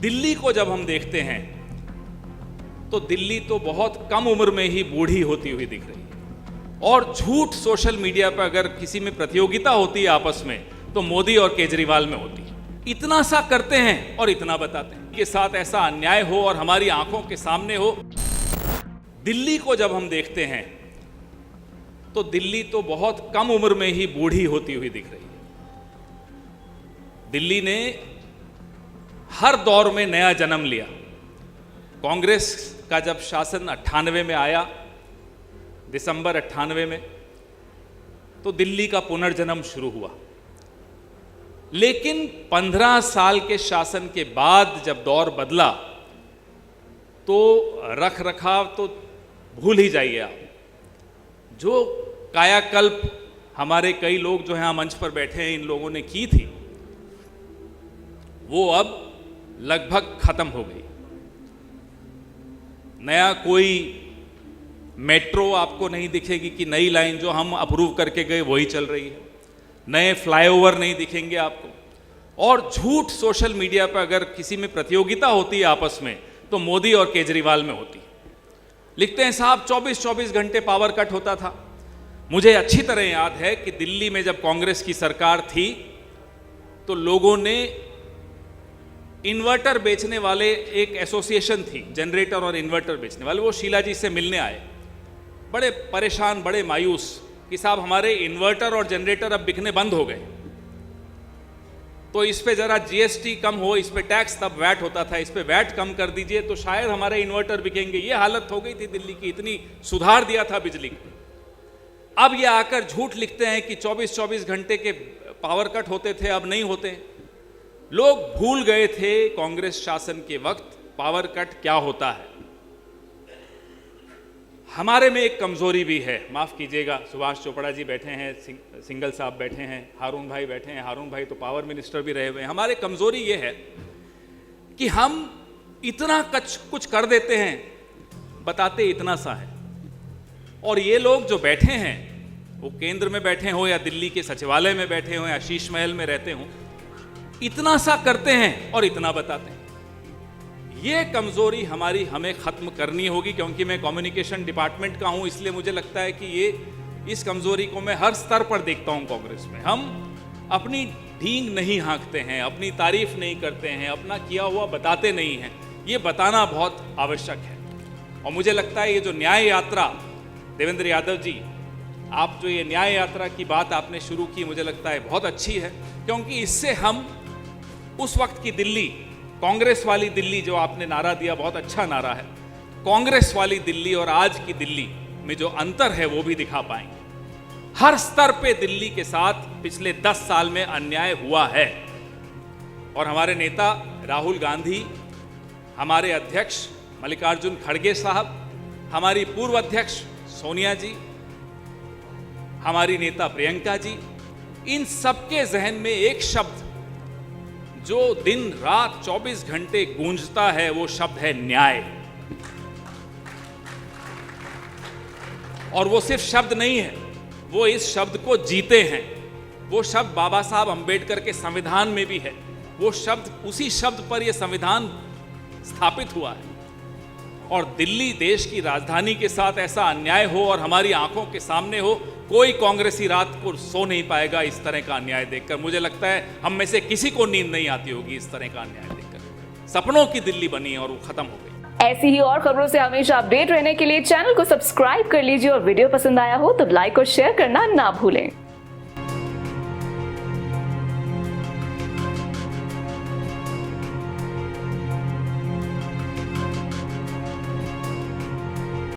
दिल्ली को जब हम देखते हैं तो दिल्ली तो बहुत कम उम्र में ही बूढ़ी होती हुई दिख रही है। और झूठ सोशल मीडिया पर अगर किसी में प्रतियोगिता होती है आपस में तो मोदी और केजरीवाल में होती है। इतना सा करते हैं और इतना बताते हैं। के साथ ऐसा अन्याय हो और हमारी आंखों के सामने हो। दिल्ली को जब हम देखते हैं तो दिल्ली तो बहुत कम उम्र में ही बूढ़ी होती हुई दिख रही है। दिल्ली ने हर दौर में नया जन्म लिया। कांग्रेस का जब शासन 98 में आया, दिसंबर 98 में, तो दिल्ली का पुनर्जन्म शुरू हुआ। लेकिन 15 साल के शासन के बाद जब दौर बदला तो रख रखाव तो भूल ही जाइए आप। जो कायाकल्प हमारे कई लोग जो यहाँ मंच पर बैठे हैं इन लोगों ने की थी वो अब लगभग खत्म हो गई। नया कोई मेट्रो आपको नहीं दिखेगी कि नई लाइन जो हम अप्रूव करके गए वही चल रही है। नए फ्लाईओवर नहीं दिखेंगे आपको। और झूठ सोशल मीडिया पर अगर किसी में प्रतियोगिता होती है आपस में तो मोदी और केजरीवाल में होती है। लिखते हैं साहब 24-24 घंटे पावर कट होता था। मुझे अच्छी तरह याद है कि दिल्ली में जब कांग्रेस की सरकार थी तो लोगों ने इन्वर्टर बेचने वाले, एक एसोसिएशन थी जनरेटर और इन्वर्टर बेचने वाले, वो शीला जी से मिलने आए, बड़े परेशान, बड़े मायूस कि साहब हमारे इन्वर्टर और जनरेटर अब बिकने बंद हो गए, तो इस पे जरा जीएसटी कम हो, इस पे टैक्स, तब वैट होता था, इस पे वैट कम कर दीजिए तो शायद हमारे इन्वर्टर बिकेंगे। ये हालत हो गई थी दिल्ली की, इतनी सुधार दिया था बिजली को। अब ये आकर झूठ लिखते हैं कि 24-24 घंटे के पावर कट होते थे, अब नहीं होते। लोग भूल गए थे कांग्रेस शासन के वक्त पावर कट क्या होता है। हमारे में एक कमजोरी भी है, माफ कीजिएगा। सुभाष चोपड़ा जी बैठे हैं, सिंगल साहब बैठे हैं, हारून भाई बैठे हैं। हारून भाई तो पावर मिनिस्टर भी रहे हुए हैं। हमारे कमजोरी ये है कि हम इतना कुछ कर देते हैं, बताते इतना सा है। और ये लोग जो बैठे हैं, वो केंद्र में बैठे हो या दिल्ली के सचिवालय में बैठे हो या शीश महल में रहते हो, इतना सा करते हैं और इतना बताते हैं। ये कमजोरी हमें खत्म करनी होगी, क्योंकि मैं कम्युनिकेशन डिपार्टमेंट का हूं, इसलिए मुझे लगता है कि इस कमजोरी को मैं हर स्तर पर देखता हूं कांग्रेस में। हम अपनी ढींग नहीं हाँकते हैं, अपनी तारीफ नहीं करते हैं, अपना किया हुआ बताते नहीं हैं। ये बताना बहुत आवश्यक है। और मुझे लगता है ये जो न्याय यात्रा, देवेंद्र यादव जी, आप जो ये न्याय यात्रा की बात आपने शुरू की, मुझे लगता है बहुत अच्छी है, क्योंकि इससे हम उस वक्त की दिल्ली, कांग्रेस वाली दिल्ली जो आपने नारा दिया, बहुत अच्छा नारा है, कांग्रेस वाली दिल्ली और आज की दिल्ली में जो अंतर है वो भी दिखा पाएंगे। हर स्तर पे दिल्ली के साथ पिछले 10 साल में अन्याय हुआ है। और हमारे नेता राहुल गांधी, हमारे अध्यक्ष मल्लिकार्जुन खड़गे साहब, हमारी पूर्व अध्यक्ष सोनिया जी, हमारी नेता प्रियंका जी, इन सबके जहन में एक शब्द जो दिन रात 24 घंटे गूंजता है वो शब्द है न्याय। और वो सिर्फ शब्द नहीं है, वो इस शब्द को जीते हैं। वो शब्द बाबा साहब अंबेडकर के संविधान में भी है। वो शब्द, उसी शब्द पर यह संविधान स्थापित हुआ है। और दिल्ली देश की राजधानी के साथ ऐसा अन्याय हो और हमारी आंखों के सामने हो, कोई कांग्रेसी रात को सो नहीं पाएगा इस तरह का अन्याय देखकर। मुझे लगता है हम में से किसी को नींद नहीं आती होगी इस तरह का अन्याय देखकर। सपनों की दिल्ली बनी और वो खत्म हो गई। ऐसी ही और खबरों से हमेशा अपडेट रहने के लिए चैनल को सब्सक्राइब कर लीजिए और वीडियो पसंद आया हो तो लाइक और शेयर करना ना भूलें।